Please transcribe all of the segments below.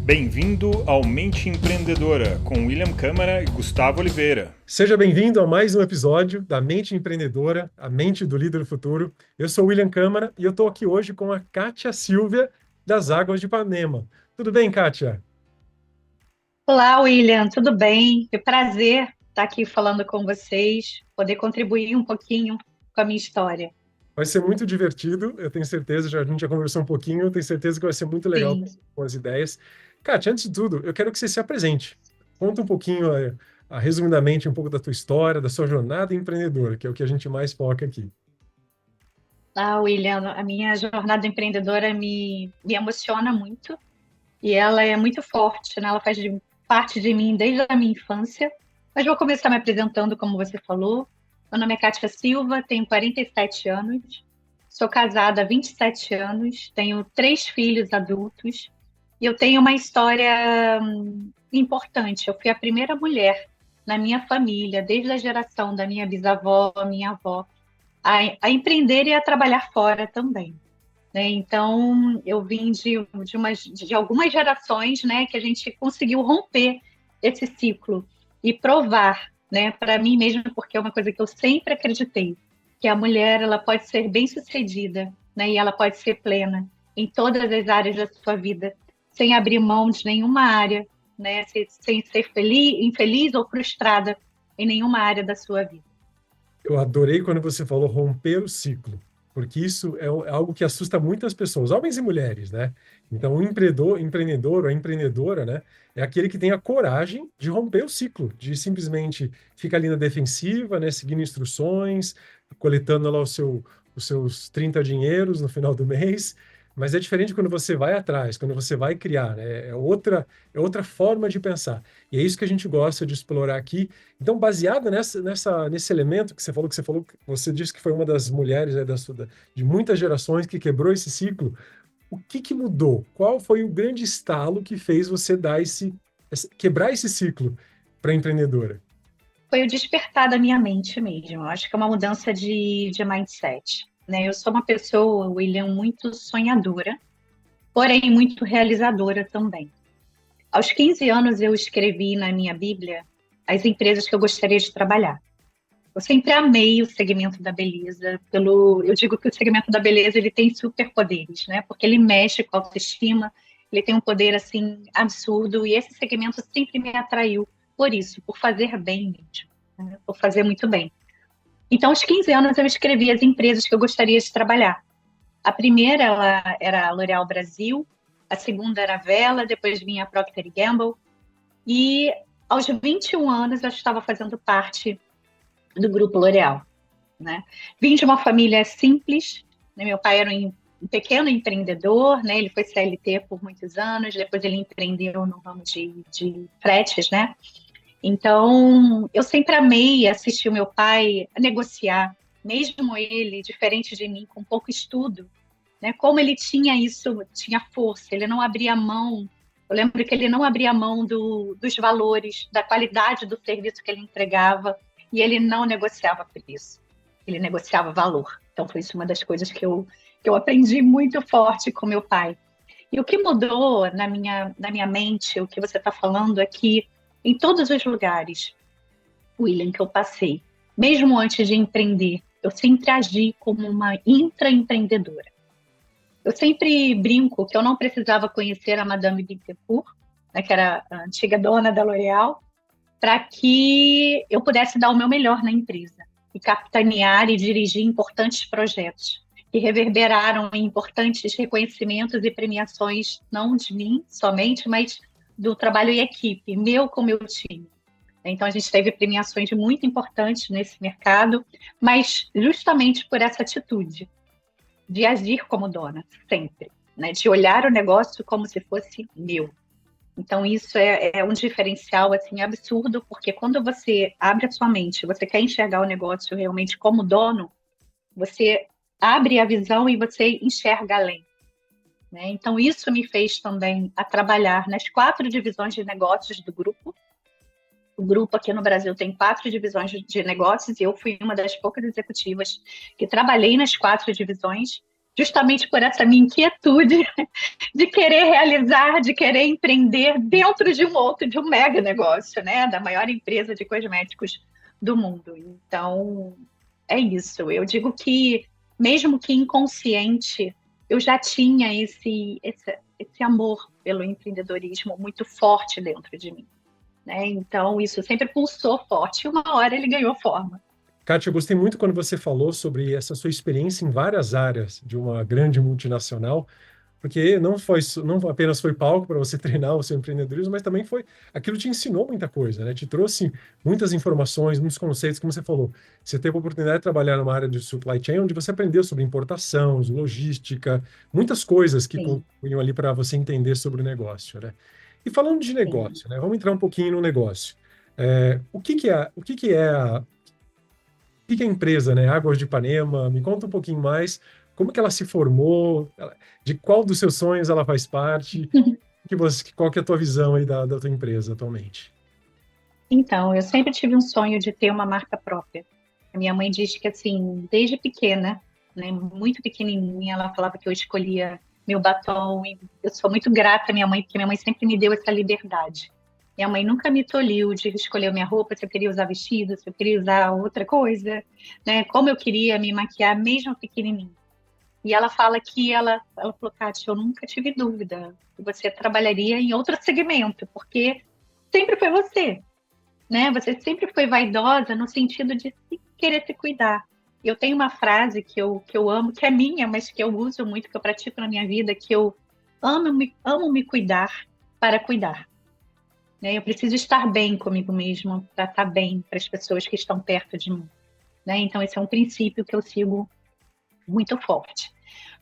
Bem-vindo ao Mente Empreendedora, com William Câmara e Gustavo Oliveira. Seja bem-vindo a mais um episódio da Mente Empreendedora, a mente do líder do futuro. Eu sou o William Câmara e eu estou aqui hoje com a Kátia Silvia, das Águas de Ipanema. Tudo bem, Kátia? Olá, William, tudo bem? Que prazer estar aqui falando com vocês, poder contribuir um pouquinho com a minha história. Vai ser muito divertido, eu tenho certeza, a gente já conversou um pouquinho, eu tenho certeza que vai ser muito legal Sim. com as ideias. Kátia, antes de tudo, eu quero que você se apresente. Conta um pouquinho, resumidamente, um pouco da tua história, da sua jornada empreendedora, que é o que a gente mais foca aqui. William, a minha jornada empreendedora me emociona muito e ela é muito forte, né? Ela parte de mim desde a minha infância. Mas vou começar me apresentando, como você falou. Meu nome é Kátia Silva, tenho 47 anos, sou casada há 27 anos, tenho 3 filhos adultos e eu tenho uma história importante. Eu fui a primeira mulher na minha família, desde a geração da minha bisavó, minha avó, a empreender e a trabalhar fora também, né? Então, eu vim de algumas gerações, né, que a gente conseguiu romper esse ciclo e provar, né, para mim mesma, porque é uma coisa que eu sempre acreditei, que a mulher ela pode ser bem-sucedida, né, e ela pode ser plena em todas as áreas da sua vida, sem abrir mão de nenhuma área, né, sem ser infeliz ou frustrada em nenhuma área da sua vida. Eu adorei quando você falou romper o ciclo, porque isso é algo que assusta muitas pessoas, homens e mulheres, né? Então, o empreendedor ou a empreendedora, né, é aquele que tem a coragem de romper o ciclo, de simplesmente ficar ali na defensiva, né, seguindo instruções, coletando lá os seus 30 dinheiros no final do mês. Mas é diferente quando você vai atrás, quando você vai criar, né? É outra forma de pensar. E é isso que a gente gosta de explorar aqui. Então, baseada nesse elemento que você disse que foi uma das mulheres, né, de muitas gerações que quebrou esse ciclo. O que que mudou? Qual foi o grande estalo que fez você quebrar esse ciclo para a empreendedora? Foi o despertar da minha mente mesmo. Eu acho que é uma mudança de mindset, né? Eu sou uma pessoa, William, muito sonhadora, porém muito realizadora também. Aos 15 anos, eu escrevi na minha Bíblia as empresas que eu gostaria de trabalhar. Eu sempre amei o segmento da beleza. Eu digo que o segmento da beleza ele tem superpoderes, né? Porque ele mexe com a autoestima, ele tem um poder assim absurdo e esse segmento sempre me atraiu por isso, por fazer bem mesmo, né? Por fazer muito bem. Então, aos 15 anos, eu escrevi as empresas que eu gostaria de trabalhar. A primeira ela era a L'Oréal Brasil, a segunda era a Vela, depois vinha a Procter Gamble e aos 21 anos eu estava fazendo parte do Grupo L'Oréal, né? Vim de uma família simples, né? Meu pai era um pequeno empreendedor, né? Ele foi CLT por muitos anos, depois ele empreendeu no ramo de fretes, né? Então, eu sempre amei assistir o meu pai negociar, mesmo ele, diferente de mim, com pouco estudo, né? Como ele tinha isso, tinha força, ele não abria mão. Eu lembro que ele não abria mão dos valores, da qualidade do serviço que ele entregava, e ele não negociava por isso. Ele negociava valor. Então, foi isso uma das coisas que eu aprendi muito forte com meu pai. E o que mudou na minha mente, o que você está falando é que em todos os lugares, William, que eu passei, mesmo antes de empreender, eu sempre agi como uma intraempreendedora. Eu sempre brinco que eu não precisava conhecer a Madame Bittencourt, né, que era a antiga dona da L'Oréal, para que eu pudesse dar o meu melhor na empresa e capitanear e dirigir importantes projetos que reverberaram em importantes reconhecimentos e premiações, não de mim somente, mas do trabalho em equipe, meu com meu time. Então, a gente teve premiações muito importantes nesse mercado, mas justamente por essa atitude de agir como dona, sempre, né? De olhar o negócio como se fosse meu. Então, isso é um diferencial assim, absurdo, porque quando você abre a sua mente, você quer enxergar o negócio realmente como dono, você abre a visão e você enxerga além, né? Então, isso me fez também a trabalhar nas 4 divisões de negócios do grupo. O grupo aqui no Brasil tem 4 divisões de negócios e eu fui uma das poucas executivas que trabalhei nas 4 divisões. justamente por essa minha inquietude de querer realizar, de querer empreender dentro de um mega negócio, né? Da maior empresa de cosméticos do mundo. Então, é isso. Eu digo que, mesmo que inconsciente, eu já tinha esse amor pelo empreendedorismo muito forte dentro de mim, né? Então, isso sempre pulsou forte e uma hora ele ganhou forma. Kátia, eu gostei muito quando você falou sobre essa sua experiência em várias áreas de uma grande multinacional, porque não apenas foi palco para você treinar o seu empreendedorismo, mas também foi aquilo te ensinou muita coisa, né? Te trouxe muitas informações, muitos conceitos, como você falou. Você teve a oportunidade de trabalhar numa área de supply chain onde você aprendeu sobre importação, logística, muitas coisas que Sim, contribuíam ali para você entender sobre o negócio, né? E falando de sim. negócio, né? Vamos entrar um pouquinho no negócio. O que que é a empresa, né? Águas de Ipanema? Me conta um pouquinho mais. Como que ela se formou? De qual dos seus sonhos ela faz parte? Qual que é a tua visão aí da tua empresa atualmente? Então, eu sempre tive um sonho de ter uma marca própria. A minha mãe diz que, assim, desde pequena, né, muito pequenininha, ela falava que eu escolhia meu batom. E eu sou muito grata à minha mãe, porque minha mãe sempre me deu essa liberdade. Minha mãe nunca me tolhiu de escolher minha roupa, se eu queria usar vestido, se eu queria usar outra coisa, né, como eu queria me maquiar, mesmo pequenininha. E ela fala que ela falou, Kátia, eu nunca tive dúvida que você trabalharia em outro segmento, porque sempre foi você, né? Você sempre foi vaidosa no sentido de querer se cuidar. Eu tenho uma frase que eu amo, que é minha, mas que eu uso muito, que eu pratico na minha vida, que eu amo me cuidar para cuidar. Né? Eu preciso estar bem comigo mesma para estar bem para as pessoas que estão perto de mim. Né? Então, esse é um princípio que eu sigo muito forte.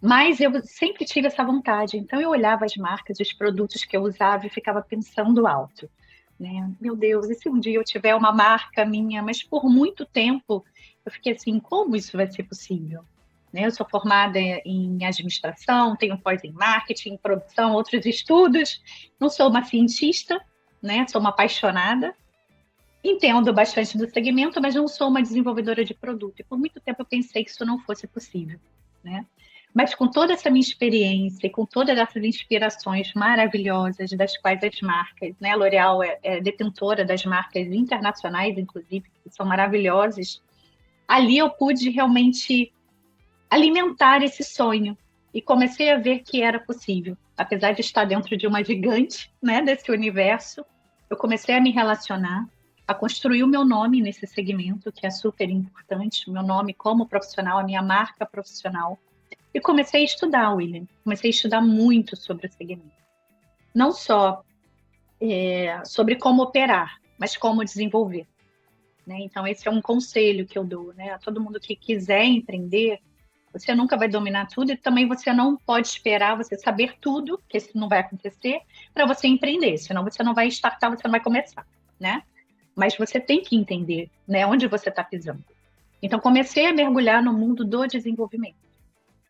Mas eu sempre tive essa vontade. Então, eu olhava as marcas, os produtos que eu usava e ficava pensando alto, né? Meu Deus, e se um dia eu tiver uma marca minha? Mas por muito tempo eu fiquei assim, como isso vai ser possível? Né? Eu sou formada em administração, tenho pós em marketing, produção, outros estudos. Não sou uma cientista, né? Sou uma apaixonada. Entendo bastante do segmento, mas não sou uma desenvolvedora de produto. E por muito tempo eu pensei que isso não fosse possível, né? Mas com toda essa minha experiência e com todas essas inspirações maravilhosas das quais as marcas, né? A L'Oréal é detentora das marcas internacionais, inclusive, que são maravilhosas. Ali eu pude realmente alimentar esse sonho e comecei a ver que era possível. Apesar de estar dentro de uma gigante, né, desse universo, eu comecei a me relacionar, a construir o meu nome nesse segmento, que é super importante, o meu nome como profissional, a minha marca profissional. E comecei a estudar, William. Comecei a estudar muito sobre o segmento. Não só sobre como operar, mas como desenvolver. Né? Então, esse é um conselho que eu dou, né? A todo mundo que quiser empreender, você nunca vai dominar tudo e também você não pode esperar você saber tudo, que isso não vai acontecer, para você empreender. Senão você não vai startar, você não vai começar, né? Mas você tem que entender, né, onde você está pisando. Então, comecei a mergulhar no mundo do desenvolvimento.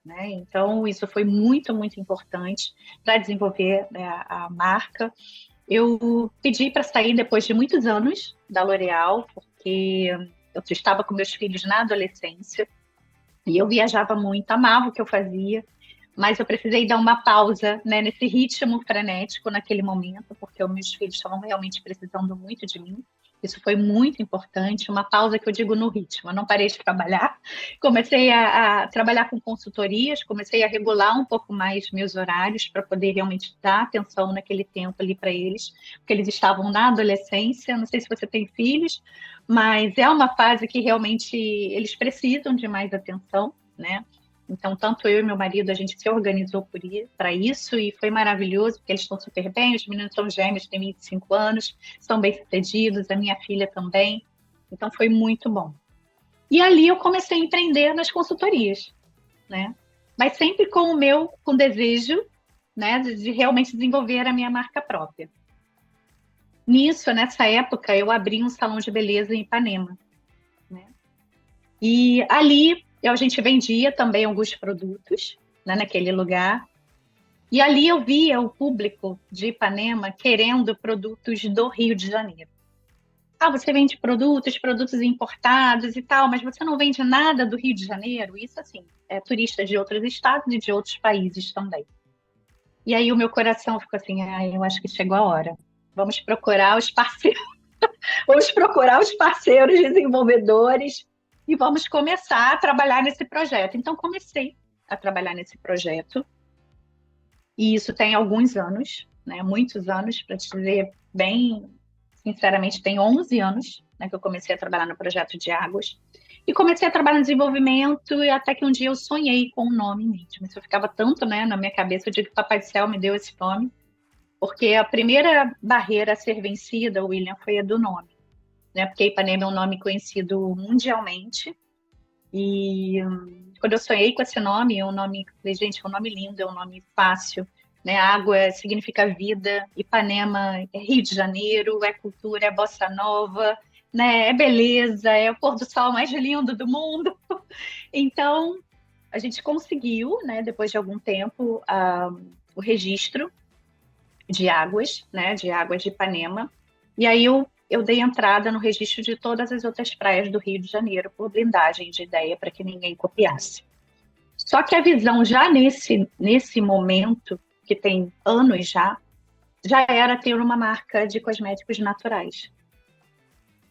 Né? Então, isso foi muito, muito importante para desenvolver, né, a marca. Eu pedi para sair depois de muitos anos da L'Oréal, porque eu estava com meus filhos na adolescência e eu viajava muito, amava o que eu fazia, mas eu precisei dar uma pausa, né, nesse ritmo frenético naquele momento, porque os meus filhos estavam realmente precisando muito de mim. Isso foi muito importante, uma pausa que eu digo no ritmo. Eu não parei de trabalhar, comecei a trabalhar com consultorias, comecei a regular um pouco mais meus horários para poder realmente dar atenção naquele tempo ali para eles, porque eles estavam na adolescência. Não sei se você tem filhos, mas é uma fase que realmente eles precisam de mais atenção, né? Então, tanto eu e meu marido, a gente se organizou para isso e foi maravilhoso, porque eles estão super bem, os meninos são gêmeos, têm 25 anos, são bem-sucedidos, a minha filha também. Então, foi muito bom. E ali eu comecei a empreender nas consultorias, né? Mas sempre com desejo, né, de realmente desenvolver a minha marca própria. Nessa época, eu abri um salão de beleza em Ipanema, né? E ali a gente vendia também alguns produtos, né, naquele lugar. E ali eu via o público de Ipanema querendo produtos do Rio de Janeiro. Ah, você vende produtos importados e tal, mas você não vende nada do Rio de Janeiro? Isso assim, turistas de outros estados e de outros países também. E aí o meu coração ficou assim, eu acho que chegou a hora. Vamos procurar os parceiros, vamos procurar os parceiros desenvolvedores e vamos começar a trabalhar nesse projeto. Então comecei a trabalhar nesse projeto. E isso tem alguns anos, né? Muitos anos, para te dizer bem sinceramente, tem 11 anos, né, que eu comecei a trabalhar no projeto de águas. E comecei a trabalhar no desenvolvimento e até que um dia eu sonhei com o nome mesmo. Isso ficava tanto, né, na minha cabeça, eu digo que Papai do Céu me deu esse nome, porque a primeira barreira a ser vencida, William, foi a do nome. Né, porque Ipanema é um nome conhecido mundialmente. E quando eu sonhei com esse nome, falei, gente, é um nome lindo, é um nome fácil. Né? Água significa vida, Ipanema é Rio de Janeiro, é cultura, é bossa nova, né? É beleza, é o pôr do sol mais lindo do mundo. Então, a gente conseguiu, né, depois de algum tempo, o registro de águas, né, de águas de Ipanema. E aí eu dei entrada no registro de todas as outras praias do Rio de Janeiro por blindagem de ideia para que ninguém copiasse. Só que a visão já nesse momento, que tem anos já era ter uma marca de cosméticos naturais.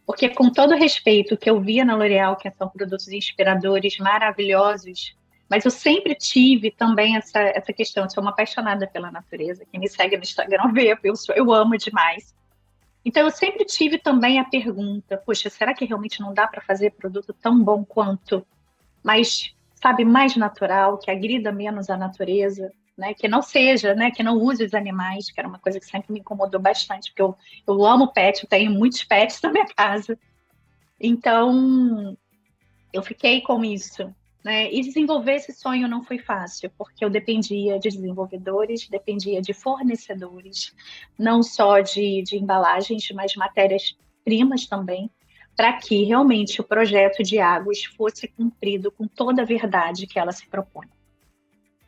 Porque com todo o respeito que eu via na L'Oréal, que são produtos inspiradores, maravilhosos, mas eu sempre tive também essa questão, eu sou uma apaixonada pela natureza, quem me segue no Instagram vê, eu amo demais. Então eu sempre tive também a pergunta, poxa, será que realmente não dá para fazer produto tão bom quanto, mas, sabe, mais natural, que agrida menos a natureza? Né, que não seja, né, que não use os animais, que era uma coisa que sempre me incomodou bastante, porque eu amo pet, eu tenho muitos pets na minha casa. Então, eu fiquei com isso. Né, e desenvolver esse sonho não foi fácil, porque eu dependia de desenvolvedores, dependia de fornecedores, não só de embalagens, mas matérias-primas também, para que realmente o projeto de águas fosse cumprido com toda a verdade que ela se propõe.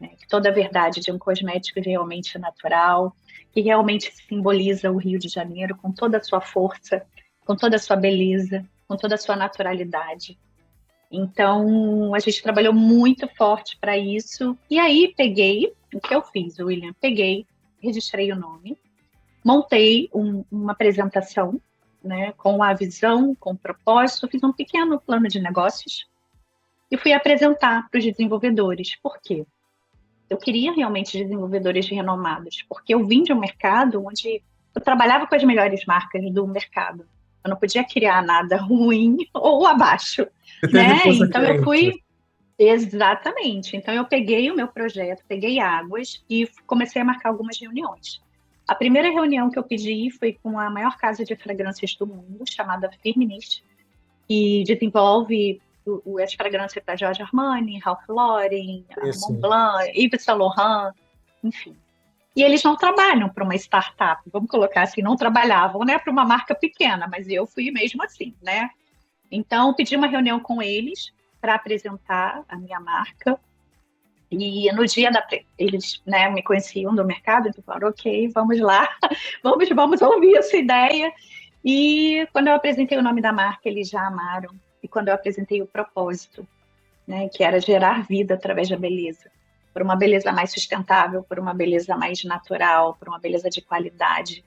Né, toda a verdade de um cosmético realmente natural, que realmente simboliza o Rio de Janeiro com toda a sua força, com toda a sua beleza, com toda a sua naturalidade. Então, a gente trabalhou muito forte para isso. E aí, o que eu fiz, William? Registrei o nome, montei uma apresentação, né, com a visão, com o propósito, fiz um pequeno plano de negócios e fui apresentar para os desenvolvedores. Por quê? Eu queria realmente desenvolvedores renomados, porque eu vim de um mercado onde eu trabalhava com as melhores marcas do mercado. Eu não podia criar nada ruim ou abaixo, né? Então eu fui... Exatamente. Então eu peguei o meu projeto, peguei águas e comecei a marcar algumas reuniões. A primeira reunião que eu pedi foi com a maior casa de fragrâncias do mundo, chamada Firmenich, que desenvolve as fragrâncias para Giorgio Armani, Ralph Lauren, Montblanc, Yves Saint Laurent, enfim. E eles não trabalham para uma startup, vamos colocar assim, não trabalhavam, né, para uma marca pequena, mas eu fui mesmo assim, né? Então, pedi uma reunião com eles para apresentar a minha marca. E no dia eles, né, me conheciam do mercado, então falaram, ok, vamos lá, vamos ouvir essa ideia. E quando eu apresentei o nome da marca, eles já amaram. E quando eu apresentei o propósito, né, que era gerar vida através da beleza, por uma beleza mais sustentável, por uma beleza mais natural, por uma beleza de qualidade,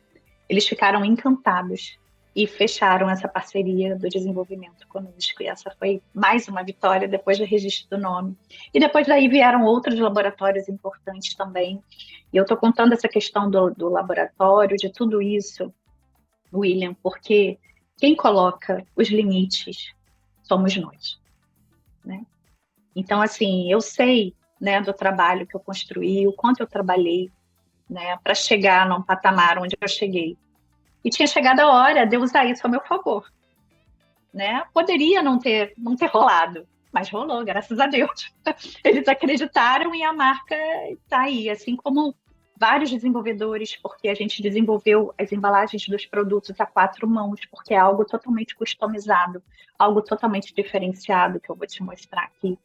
eles ficaram encantados e fecharam essa parceria do desenvolvimento conosco. E essa foi mais uma vitória depois do registro do nome. E depois daí vieram outros laboratórios importantes também. E eu estou contando essa questão do laboratório, de tudo isso, William, porque quem coloca os limites somos nós, né? Então, assim, eu sei, né, do trabalho que eu construí, o quanto eu trabalhei, né, para chegar num patamar onde eu cheguei. E tinha chegado a hora de eu usar isso ao meu favor, né? Poderia não ter rolado, mas rolou, graças a Deus. Eles acreditaram e a marca está aí, assim como vários desenvolvedores, porque a gente desenvolveu as embalagens dos produtos a 4 mãos, porque é algo totalmente customizado, algo totalmente diferenciado, que eu vou te mostrar aqui.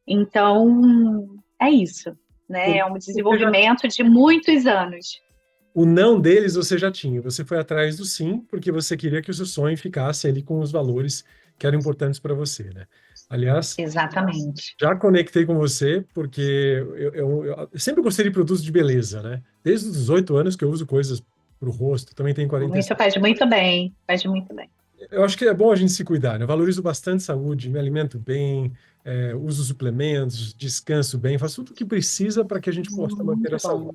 Então, é isso, né? É um desenvolvimento de muitos anos. O não deles você já tinha, você foi atrás do sim, porque você queria que o seu sonho ficasse ali com os valores que eram importantes para você, né? Aliás, Exatamente. já conectei com você, porque eu sempre gostei de produtos de beleza, né? Desde os 18 anos que eu uso coisas para o rosto, também tenho Muito, 47. faz muito bem, faz muito bem. Eu acho que é bom a gente se cuidar, né? Eu valorizo bastante saúde, me alimento bem, uso suplementos, descanso bem, faço tudo o que precisa para que a gente possa manter a Muito saúde. bom,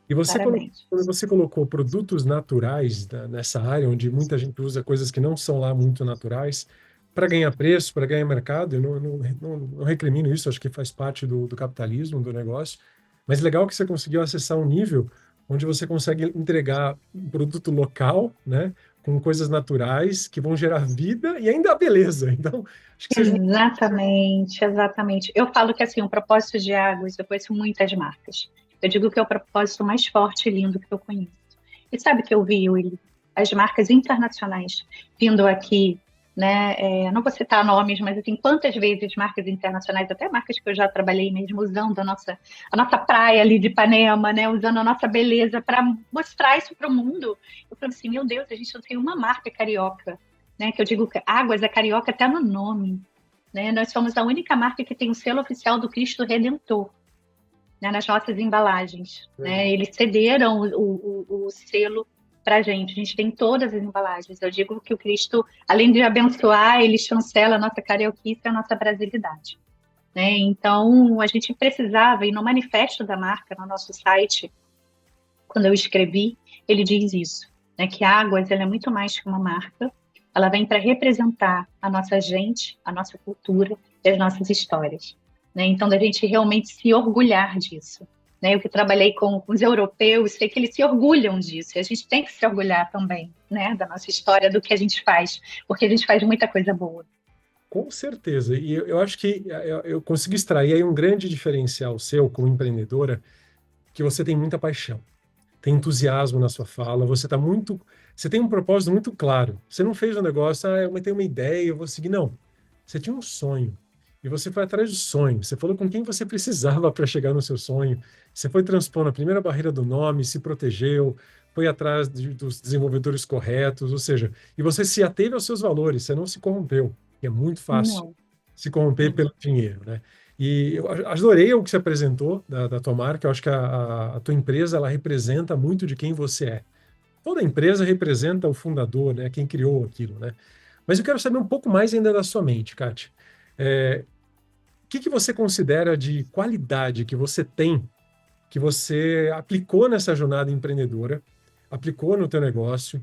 E parabéns. quando você colocou produtos naturais nessa área, onde muita gente usa coisas que não são lá muito naturais, para ganhar preço, para ganhar mercado, eu não recrimino isso, acho que faz parte do capitalismo, do negócio. Mas legal que você conseguiu acessar um nível onde você consegue entregar um produto local, né, com coisas naturais que vão gerar vida e ainda a beleza. Então, acho que você junta. Exatamente, exatamente. Eu falo que assim, o propósito de Águas, eu conheço muitas marcas. Eu digo que é o propósito mais forte e lindo que eu conheço. E sabe que eu vi, Willy, as marcas internacionais vindo aqui, né? Não vou citar nomes, mas assim, quantas vezes marcas internacionais, até marcas que eu já trabalhei mesmo, usando a nossa praia ali de Ipanema, né? Usando a nossa beleza para mostrar isso para o mundo. Eu falo assim, meu Deus, a gente não tem uma marca carioca, né? Que eu digo que Águas é carioca até no nome, né? Nós somos a única marca que tem o selo oficial do Cristo Redentor, né, nas nossas embalagens, né? Eles cederam o selo para a gente. A gente tem todas as embalagens. Eu digo que o Cristo, além de abençoar, ele chancela a nossa carioquice e a nossa brasilidade, né? Então, a gente precisava, e no manifesto da marca, no nosso site, quando eu escrevi, ele diz isso, né? Que a Águas, ela é muito mais que uma marca, ela vem para representar a nossa gente, a nossa cultura e as nossas histórias, né? Então, da gente realmente se orgulhar disso, né? Eu que trabalhei com os europeus, sei que eles se orgulham disso, e a gente tem que se orgulhar também, né? Da nossa história, do que a gente faz, porque a gente faz muita coisa boa. Com certeza. E eu acho que eu consigo extrair aí um grande diferencial seu como empreendedora, que você tem muita paixão, tem entusiasmo na sua fala, você tem um propósito muito claro. Você não fez um negócio, eu tenho uma ideia, eu vou seguir. Não. Você tinha um sonho. E você foi atrás do sonho. Você falou com quem você precisava para chegar no seu sonho. Você foi transpondo a primeira barreira do nome, se protegeu, foi atrás dos desenvolvedores corretos, ou seja, e você se ateve aos seus valores, você não se corrompeu, que é muito fácil Não. se corromper pelo dinheiro, né? E eu adorei o que você apresentou da tua marca. Eu acho que a tua empresa ela representa muito de quem você é. Toda empresa representa o fundador, né? Quem criou aquilo, né? Mas eu quero saber um pouco mais ainda da sua mente, Kátia. O que que você considera de qualidade que você tem, que você aplicou nessa jornada empreendedora, aplicou no teu negócio,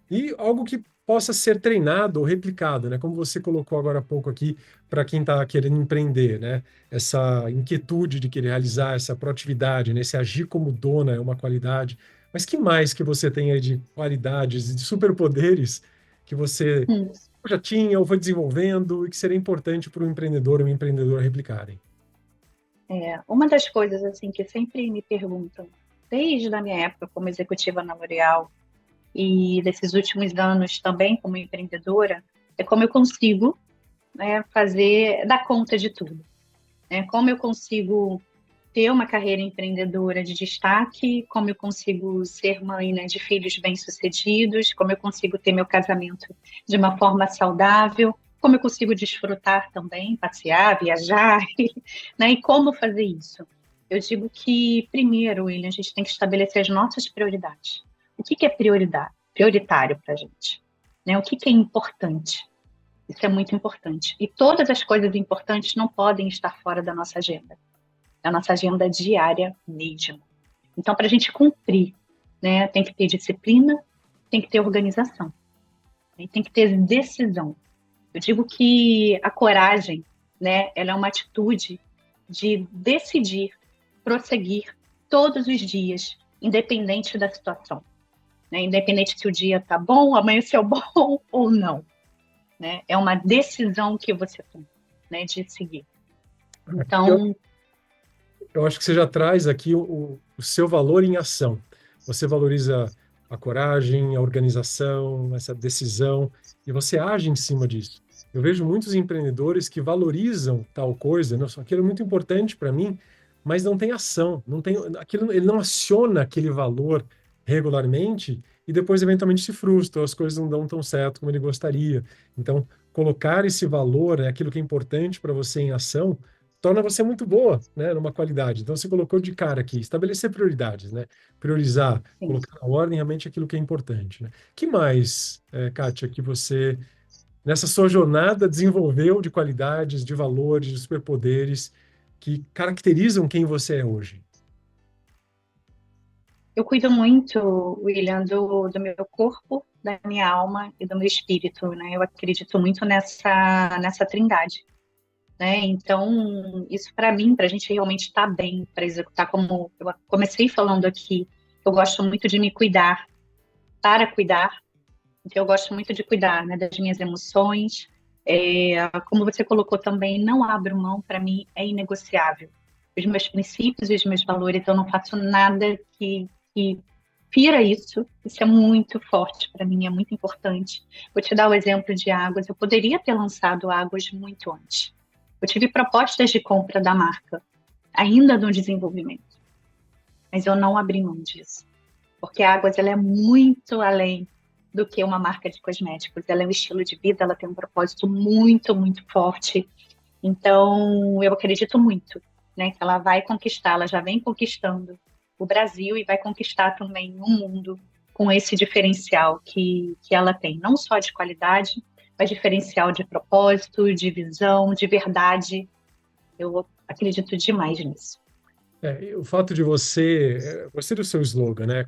e algo que possa ser treinado ou replicado, né? Como você colocou agora há pouco aqui, para quem está querendo empreender, né? Essa inquietude de querer realizar essa proatividade, né? Esse agir como dona é uma qualidade. Mas que mais que você tem aí de qualidades, de superpoderes que você Hum. já tinha ou foi desenvolvendo e que seria importante para um empreendedor ou uma empreendedora replicarem? Uma das coisas assim que sempre me perguntam, desde a minha época como executiva na L'Oréal e desses últimos anos também como empreendedora, é como eu consigo, né, dar conta de tudo, né? Como eu consigo ter uma carreira empreendedora de destaque, como eu consigo ser mãe, né, de filhos bem-sucedidos, como eu consigo ter meu casamento de uma forma saudável, como eu consigo desfrutar também, passear, viajar, né, e como fazer isso. Eu digo que, primeiro, William, a gente tem que estabelecer as nossas prioridades. O que é prioritário para a gente? Né? O que é importante? Isso é muito importante. E todas as coisas importantes não podem estar fora da nossa agenda diária mesmo. Então, para a gente cumprir, né, tem que ter disciplina, tem que ter organização, né, tem que ter decisão. Eu digo que a coragem, né, ela é uma atitude de decidir, prosseguir todos os dias, independente da situação, né, independente se o dia está bom, amanheceu bom ou não, né, é uma decisão que você tem, né, de seguir. Eu, Então, eu acho que você já traz aqui o seu valor em ação. Você valoriza a coragem, a organização, essa decisão, e você age em cima disso. Eu vejo muitos empreendedores que valorizam tal coisa, não, aquilo é muito importante para mim, mas não tem ação, não tem, aquilo, ele não aciona aquele valor regularmente e depois eventualmente se frustra, as coisas não dão tão certo como ele gostaria. Então, colocar esse valor, né, aquilo que é importante para você em ação, torna você muito boa, né, numa qualidade. Então, você colocou de cara aqui, estabelecer prioridades, né? Priorizar, Sim. colocar na ordem realmente aquilo que é importante, né? Que mais, Kátia, que você, nessa sua jornada, desenvolveu de qualidades, de valores, de superpoderes que caracterizam quem você é hoje? Eu cuido muito, William, do meu corpo, da minha alma e do meu espírito, né? Eu acredito muito nessa trindade, né? Então, isso para mim, para a gente realmente estar bem, para executar, como eu comecei falando aqui, eu gosto muito de me cuidar, para cuidar. Então, eu gosto muito de cuidar, né, das minhas emoções. Como você colocou também, não abro mão, para mim é inegociável. Os meus princípios e os meus valores, eu não faço nada que fira isso. Isso é muito forte para mim, é muito importante. Vou te dar o exemplo de Águas. Eu poderia ter lançado Águas muito antes. Eu tive propostas de compra da marca, ainda no desenvolvimento, mas eu não abri mão disso. Porque a Águas ela é muito além do que uma marca de cosméticos. Ela é um estilo de vida, ela tem um propósito muito, muito forte. Então, eu acredito muito, né, que ela vai conquistar, ela já vem conquistando o Brasil e vai conquistar também o mundo com esse diferencial que ela tem, não só de qualidade, mas diferencial de propósito, de visão, de verdade. Eu acredito demais nisso. E o fato de você, gostei do seu slogan, né?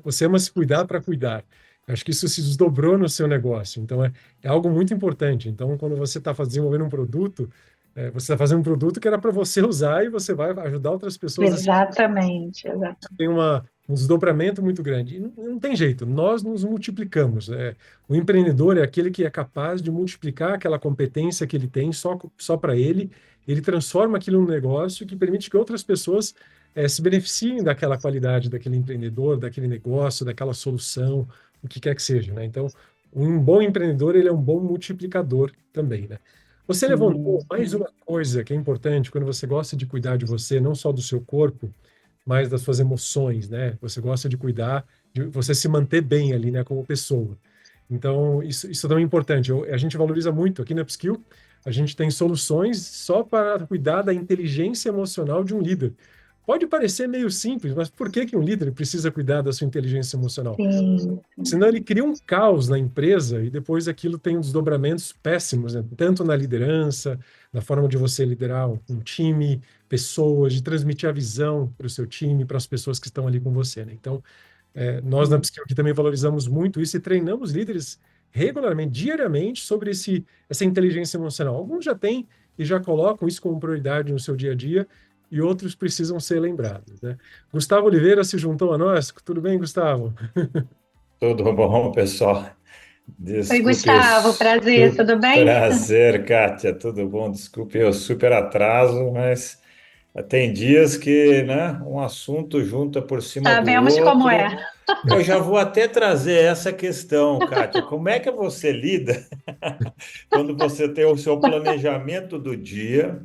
Você ama se cuidar para cuidar. Eu acho que isso se desdobrou no seu negócio. Então, é algo muito importante. Então, quando você está desenvolvendo um produto, você está fazendo um produto que era para você usar e você vai ajudar outras pessoas a Exatamente, exatamente. tem um desdobramento muito grande. E não tem jeito, nós nos multiplicamos. O empreendedor é aquele que é capaz de multiplicar aquela competência que ele tem só para ele transforma aquilo num negócio que permite que outras pessoas se beneficiem daquela qualidade daquele empreendedor, daquele negócio, daquela solução, o que quer que seja, né? Então, um bom empreendedor, ele é um bom multiplicador também, né? Você levantou Sim, mais uma coisa que é importante quando você gosta de cuidar de você, não só do seu corpo, mais das suas emoções, né? Você gosta de cuidar, de você se manter bem ali, né, como pessoa. Então, isso também é importante. A gente valoriza muito aqui na Upskill, a gente tem soluções só para cuidar da inteligência emocional de um líder. Pode parecer meio simples, mas por que que um líder precisa cuidar da sua inteligência emocional? sim. Senão ele cria um caos na empresa e depois aquilo tem desdobramentos péssimos, né? Tanto na liderança, na forma de você liderar um time, pessoas, de transmitir a visão para o seu time, para as pessoas que estão ali com você, né? Então, nós na Psique aqui também valorizamos muito isso e treinamos líderes regularmente, diariamente, sobre essa inteligência emocional. Alguns já têm e já colocam isso como prioridade no seu dia a dia e outros precisam ser lembrados, né? Gustavo Oliveira se juntou a nós. Tudo bem, Gustavo? Tudo bom, pessoal? Oi, Desculpe o Gustavo, prazer, tudo bem? prazer, Kátia, tudo bom? Desculpe o super atraso, mas tem dias que, né, um assunto junta por cima do Sabemos como é. outro. Eu já vou até trazer essa questão, Kátia. Como é que você lida quando você tem o seu planejamento do dia?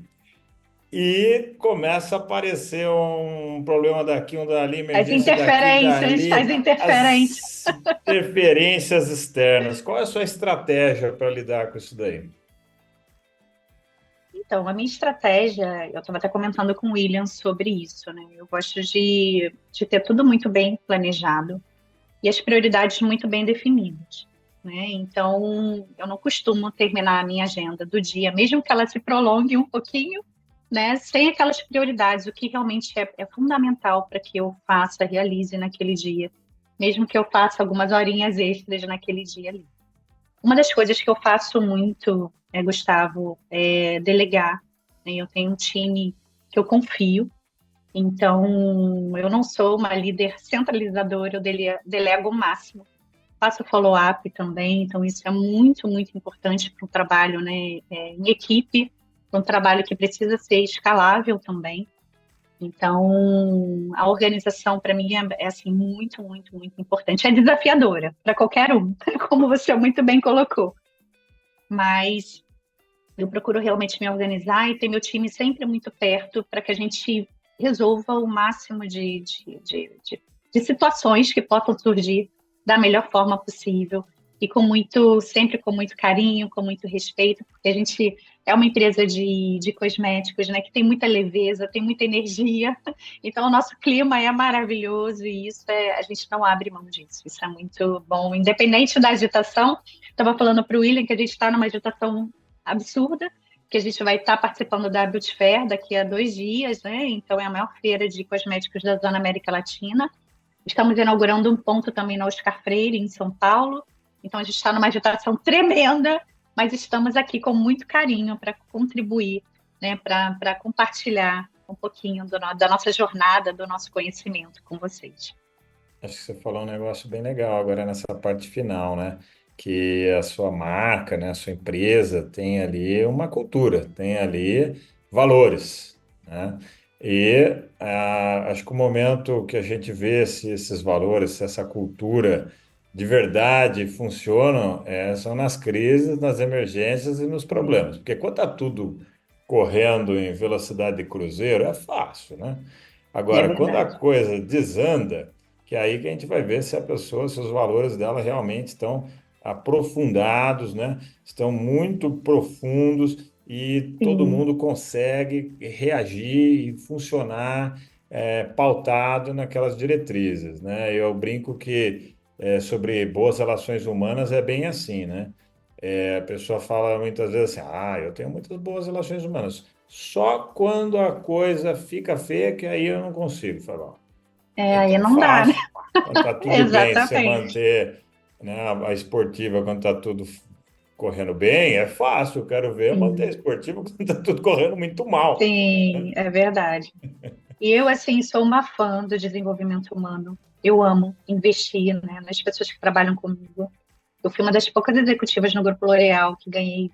E começa a aparecer um problema daqui, um dali, As emergência daqui, interferências, as dali, interferências. as interferências externas. Qual é a sua estratégia para lidar com isso daí? Então, a minha estratégia, eu estava até comentando com o William sobre isso, né? Eu gosto de ter tudo muito bem planejado e as prioridades muito bem definidas, né? Então, eu não costumo terminar a minha agenda do dia, mesmo que ela se prolongue um pouquinho, né? Sem aquelas prioridades, o que realmente é fundamental para que eu faça, realize naquele dia, mesmo que eu faça algumas horinhas extras naquele dia ali. Uma das coisas que eu faço muito, Gustavo, é delegar, né? Eu tenho um time que eu confio, então eu não sou uma líder centralizadora, eu delego o máximo. Faço follow-up também, então isso é muito, muito importante para um trabalho, né, em equipe, para um trabalho que precisa ser escalável também. Então, a organização para mim é assim muito, muito, muito importante. É desafiadora para qualquer um, como você muito bem colocou. Mas eu procuro realmente me organizar e ter meu time sempre muito perto para que a gente resolva o máximo de situações que possam surgir da melhor forma possível. e sempre com muito carinho, com muito respeito, porque a gente é uma empresa de cosméticos, né, que tem muita leveza, tem muita energia, então o nosso clima é maravilhoso e a gente não abre mão disso, isso é muito bom, independente da agitação. Estava falando para o William que a gente está numa agitação absurda, que a gente vai estar participando da Beauty Fair daqui a 2 dias, né? Então é a maior feira de cosméticos da Zona América Latina. Estamos inaugurando um ponto também na Oscar Freire, em São Paulo. Então a gente está numa agitação tremenda, mas estamos aqui com muito carinho para contribuir, né? Para compartilhar um pouquinho da nossa jornada, do nosso conhecimento com vocês. Acho que você falou um negócio bem legal agora nessa parte final, né? Que a sua marca, né, a sua empresa tem ali uma cultura, tem ali valores, né? E acho que o momento que a gente vê se esses valores, se essa cultura de verdade funcionam, são nas crises, nas emergências e nos problemas. Porque quando está tudo correndo em velocidade de cruzeiro, é fácil, né? É Agora, quando a verdade. coisa desanda, que é aí que a gente vai ver se a pessoa, se os valores dela realmente estão aprofundados, né? Estão muito profundos e todo Sim, mundo consegue reagir e funcionar pautado naquelas diretrizes, né? Eu brinco que sobre boas relações humanas é bem assim, né? A pessoa fala muitas vezes assim, eu tenho muitas boas relações humanas. Só quando a coisa fica feia que aí eu não consigo falar. aí Então é não dá, né? fácil. Quando está tudo bem, você Exatamente. manter, né, a esportiva quando está tudo correndo bem, é fácil. Eu quero ver manter a Sim, esportiva quando está tudo correndo muito mal. sim, é verdade. E eu, assim, sou uma fã do desenvolvimento humano. Eu amo investir, né, nas pessoas que trabalham comigo. Eu fui uma das poucas executivas no Grupo L'Oréal que ganhei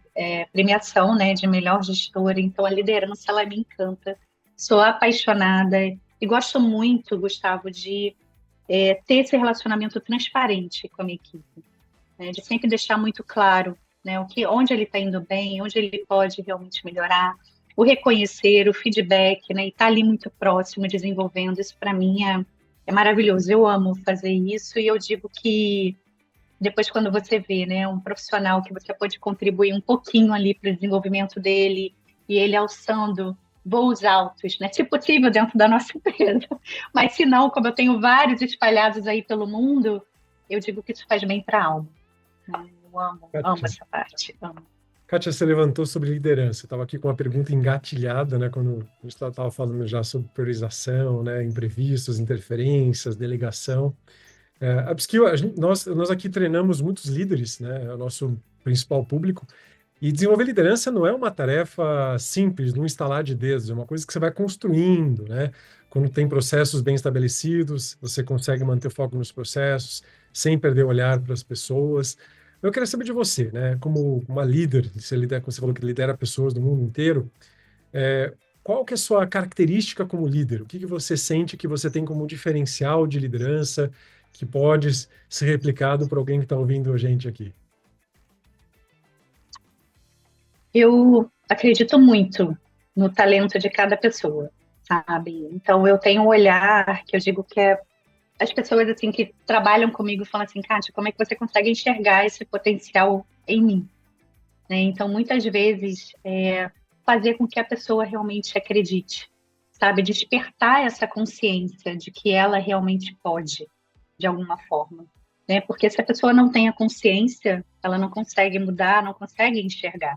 premiação, né, de melhor gestora. Então, a liderança, ela me encanta. Sou apaixonada e gosto muito, Gustavo, de ter esse relacionamento transparente com a minha equipe, né, de sempre deixar muito claro, né, onde ele está indo bem, onde ele pode realmente melhorar, o reconhecer, o feedback, né, e estar ali muito próximo, desenvolvendo, isso para mim é maravilhoso. Eu amo fazer isso e eu digo que depois quando você vê, né, um profissional que você pode contribuir um pouquinho ali para o desenvolvimento dele e ele alçando voos altos, né, se possível dentro da nossa empresa, mas se não, como eu tenho vários espalhados aí pelo mundo, eu digo que isso faz bem para a alma. Eu amo Kátia, essa parte. Amo. Kátia, você levantou sobre liderança. Eu estava aqui com uma pergunta engatilhada, né? Quando a gente estava falando já sobre priorização, né? Imprevistos, interferências, delegação. A Upskill, nós aqui treinamos muitos líderes, né? É o nosso principal público. E desenvolver liderança não é uma tarefa simples, num instalar de dedos, é uma coisa que você vai construindo, né? Quando tem processos bem estabelecidos, você consegue manter o foco nos processos, sem perder o olhar para as pessoas. Eu quero saber de você, né? Como uma líder, você falou que lidera pessoas do mundo inteiro, qual que é a sua característica como líder? O que que você sente que você tem como diferencial de liderança que pode ser replicado por alguém que está ouvindo a gente aqui? Eu acredito muito no talento de cada pessoa, sabe? Então eu tenho um olhar que eu digo que as pessoas assim que trabalham comigo falam assim, Kátia, como é que você consegue enxergar esse potencial em mim? Né? Então muitas vezes fazer com que a pessoa realmente acredite, sabe? Despertar essa consciência de que ela realmente pode, de alguma forma. Né? Porque se a pessoa não tem a consciência, ela não consegue mudar, não consegue enxergar.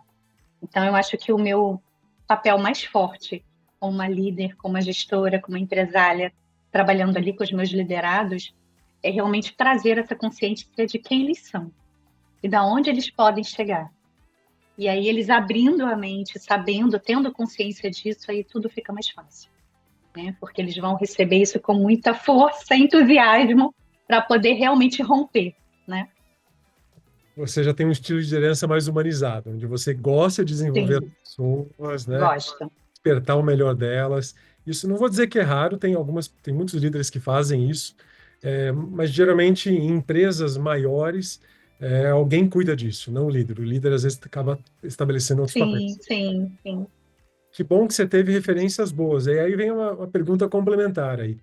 Então, eu acho que o meu papel mais forte como uma líder, como uma gestora, como uma empresária, trabalhando ali com os meus liderados, é realmente trazer essa consciência de quem eles são e da onde eles podem chegar. E aí, eles abrindo a mente, sabendo, tendo consciência disso, aí tudo fica mais fácil. Né? Porque eles vão receber isso com muita força, entusiasmo, para poder realmente romper, né? Você já tem um estilo de liderança mais humanizado, onde você gosta de desenvolver as Sim, pessoas, né? gosto. Despertar o melhor delas. Isso não vou dizer que é raro, tem muitos líderes que fazem isso, mas geralmente em empresas maiores, alguém cuida disso, não o líder. O líder às vezes acaba estabelecendo outros Sim, papéis. sim, sim. Que bom que você teve referências boas. E aí vem uma pergunta complementar aí.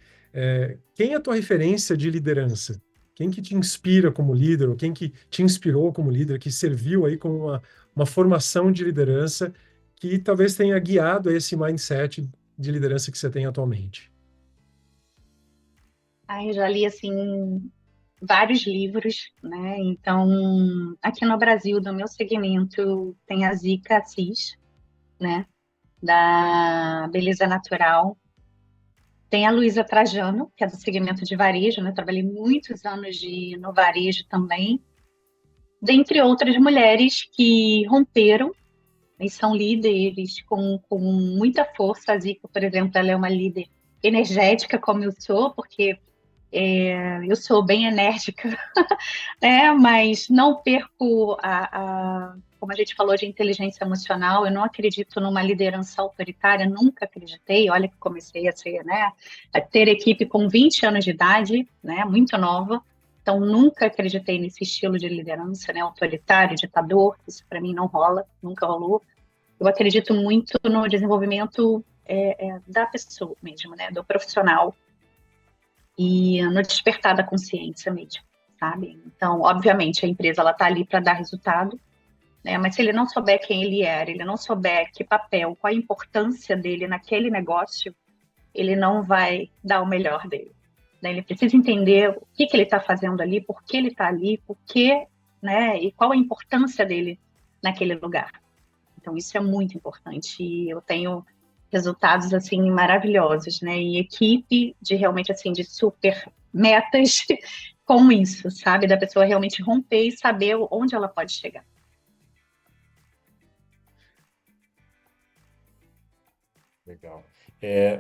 Quem é a tua referência de liderança? Quem que te inspira como líder, ou quem que te inspirou como líder, que serviu aí como uma formação de liderança que talvez tenha guiado esse mindset de liderança que você tem atualmente? Eu já li, assim, vários livros, né? Então, aqui no Brasil, do meu segmento, tem a Zica Assis, né? Da Beleza Natural. Tem a Luísa Trajano, que é do segmento de varejo, né? Trabalhei muitos anos no varejo também. Dentre outras mulheres que romperam e são líderes com muita força. A Zica, por exemplo, ela é uma líder energética, como eu sou, porque eu sou bem enérgica, né? Mas não perco como a gente falou de inteligência emocional, eu não acredito numa liderança autoritária, nunca acreditei. Olha que comecei a ser, né? A ter equipe com 20 anos de idade, né? Muito nova. Então, nunca acreditei nesse estilo de liderança, né? Autoritário, ditador. Isso para mim não rola, nunca rolou. Eu acredito muito no desenvolvimento da pessoa mesmo, né? Do profissional e no despertar da consciência mesmo, sabe? Então, obviamente, a empresa ela está ali para dar resultado, né? Mas se ele não souber quem ele era, ele não souber que papel, qual a importância dele naquele negócio, ele não vai dar o melhor dele, né? Ele precisa entender o que ele está fazendo ali, por que ele está ali, por que, né? E qual a importância dele naquele lugar. Então, isso é muito importante. E eu tenho resultados, assim, maravilhosos, né? E equipe de realmente, assim, de super metas com isso, sabe? Da pessoa realmente romper e saber onde ela pode chegar. Legal.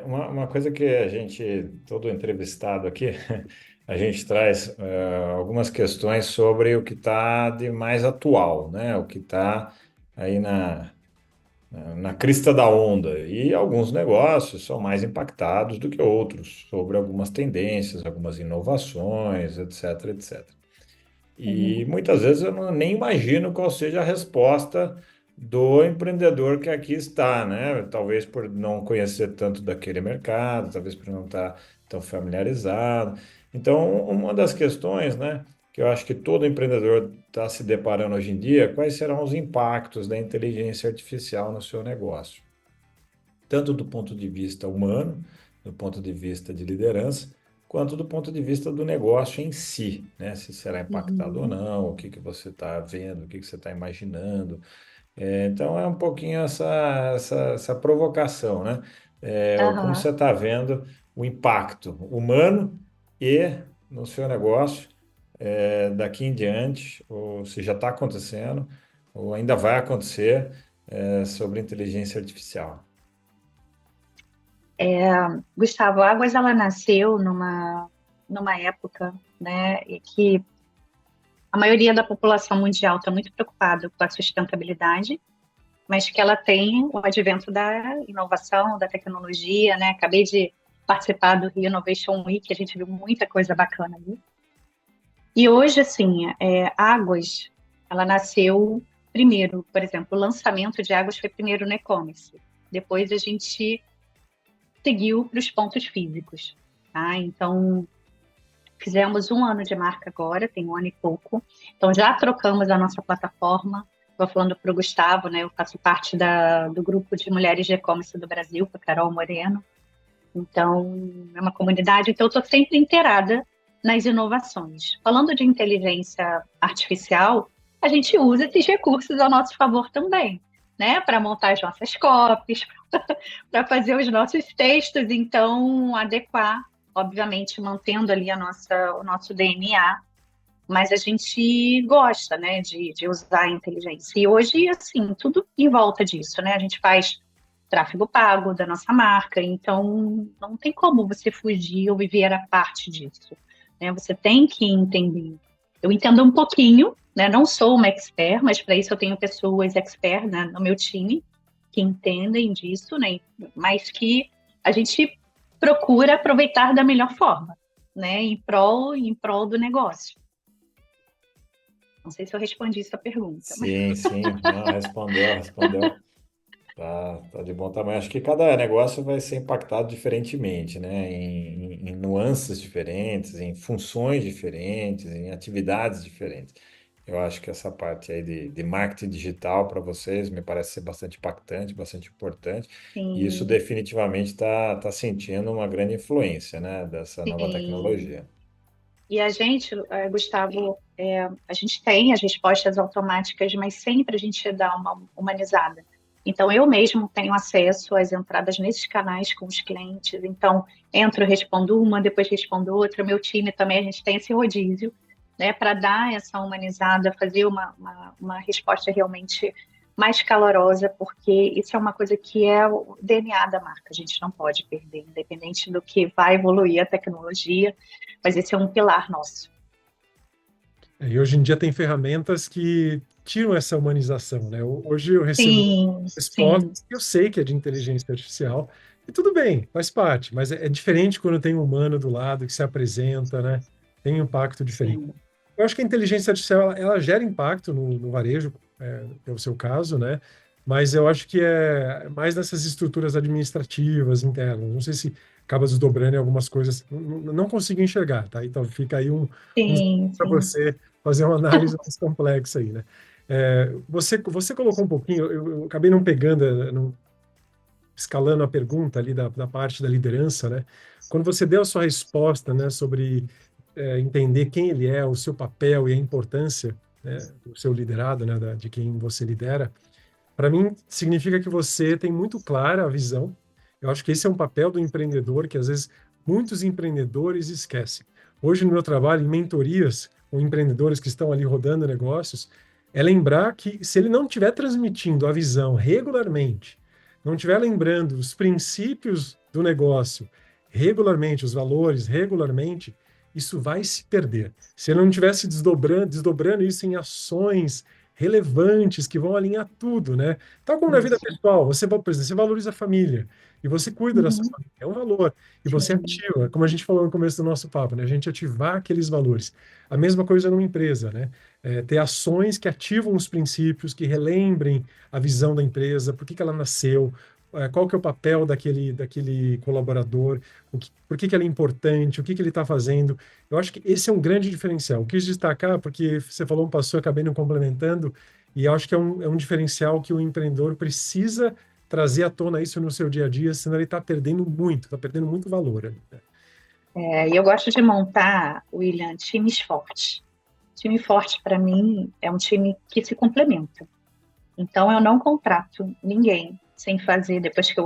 Uma coisa que a gente, todo entrevistado aqui, a gente traz algumas questões sobre o que está de mais atual, né? O que está aí na crista da onda. E alguns negócios são mais impactados do que outros, sobre algumas tendências, algumas inovações, etc, etc. E Uhum. muitas vezes eu nem imagino qual seja a resposta do empreendedor que aqui está, né? Talvez por não conhecer tanto daquele mercado, talvez por não estar tão familiarizado. Então, uma das questões, né, que eu acho que todo empreendedor está se deparando hoje em dia, quais serão os impactos da inteligência artificial no seu negócio? Tanto do ponto de vista humano, do ponto de vista de liderança, quanto do ponto de vista do negócio em si, né? Se será impactado ou Uhum. não, o que que você está vendo, o que que você está imaginando. Então é um pouquinho essa provocação, né? Como você Aham. está vendo o impacto humano e no seu negócio daqui em diante, ou se já está acontecendo, ou ainda vai acontecer, sobre inteligência artificial. Gustavo, a Águas ela nasceu numa época, né, em que a maioria da população mundial está muito preocupada com a sustentabilidade, mas que ela tem o advento da inovação, da tecnologia, né? Acabei de participar do Rio Innovation Week, a gente viu muita coisa bacana ali. E hoje, assim, Águas, ela nasceu primeiro, por exemplo, o lançamento de Águas foi primeiro no e-commerce. Depois a gente seguiu para os pontos físicos, tá? Então, fizemos 1 ano de marca agora, tem 1 ano e pouco. Então, já trocamos a nossa plataforma. Estou falando para o Gustavo, né? Eu faço parte do grupo de mulheres de e-commerce do Brasil, com a Carol Moreno. Então, é uma comunidade. Então, eu estou sempre inteirada nas inovações. Falando de inteligência artificial, a gente usa esses recursos a nosso favor também, né? Para montar as nossas copies, para fazer os nossos textos, então, adequar, obviamente, mantendo ali o nosso DNA, mas a gente gosta, né, de usar a inteligência. E hoje, assim, tudo em volta disso, né? A gente faz tráfego pago da nossa marca, então não tem como você fugir ou viver a parte disso, né? Você tem que entender. Eu entendo um pouquinho, né? Não sou uma expert, mas para isso eu tenho pessoas expert, né, no meu time que entendem disso, né? Mas que a gente procura aproveitar da melhor forma, né? Em prol do negócio. Não sei se eu respondi essa pergunta, mas Sim, sim, não, respondeu. Tá de bom tamanho. Acho que cada negócio vai ser impactado diferentemente, né? Em nuances diferentes, em funções diferentes, em atividades diferentes. Eu acho que essa parte aí de marketing digital para vocês me parece ser bastante impactante, bastante importante. E isso Sim, definitivamente está sentindo uma grande influência, né, dessa nova sim. tecnologia. E a gente, Gustavo, a gente tem as respostas automáticas, mas sempre a gente dá uma humanizada. Então, eu mesmo tenho acesso às entradas nesses canais com os clientes. Então, entro, respondo uma, depois respondo outra. Meu time também, a gente tem esse rodízio, né, para dar essa humanizada, fazer uma resposta realmente mais calorosa, porque isso é uma coisa que é o DNA da marca. A gente não pode perder, independente do que vai evoluir a tecnologia, mas esse é um pilar nosso. E hoje em dia tem ferramentas que tiram essa humanização, né? Hoje eu recebo Sim, sim, respostas que eu sei que é de inteligência artificial, e tudo bem, faz parte, mas é diferente quando tem um humano do lado que se apresenta, né? Tem um impacto diferente. sim. Eu acho que a inteligência artificial ela gera impacto no varejo, que é o seu caso, né? Mas eu acho que é mais nessas estruturas administrativas internas. Não sei se acaba desdobrando em algumas coisas. Não consigo enxergar, tá? Então fica aí um Sim, para sim. você fazer uma análise mais complexa aí, né? Você colocou um pouquinho, eu acabei não pegando, escalando a pergunta ali da parte da liderança, né? Quando você deu a sua resposta, né, sobre entender quem ele é, o seu papel e a importância, né, do seu liderado, né, de quem você lidera, para mim significa que você tem muito clara a visão. Eu acho que esse é um papel do empreendedor que às vezes muitos empreendedores esquecem. Hoje no meu trabalho, em mentorias com empreendedores que estão ali rodando negócios, é lembrar que se ele não estiver transmitindo a visão regularmente, não estiver lembrando os princípios do negócio regularmente, os valores regularmente, isso vai se perder. Se ele não estivesse desdobrando isso em ações relevantes que vão alinhar tudo, né? Tal como na vida Isso. pessoal, por exemplo, você valoriza a família e você cuida dessa Uhum, família, é um valor, e você sim. ativa, como a gente falou no começo do nosso papo, né? A gente ativar aqueles valores. A mesma coisa numa empresa, né? Ter ações que ativam os princípios, que relembrem a visão da empresa, por que que ela nasceu, qual que é o papel daquele colaborador, por que que ele é importante, o que que ele está fazendo. Eu acho que esse é um grande diferencial. Eu quis destacar porque você falou um passou, eu acabei não complementando, e eu acho que é um diferencial que o empreendedor precisa trazer à tona isso no seu dia a dia, senão ele está perdendo muito valor ali, né? E eu gosto de montar, William, times fortes. Time forte, para mim, é um time que se complementa. Então, eu não contrato ninguém sem fazer, depois que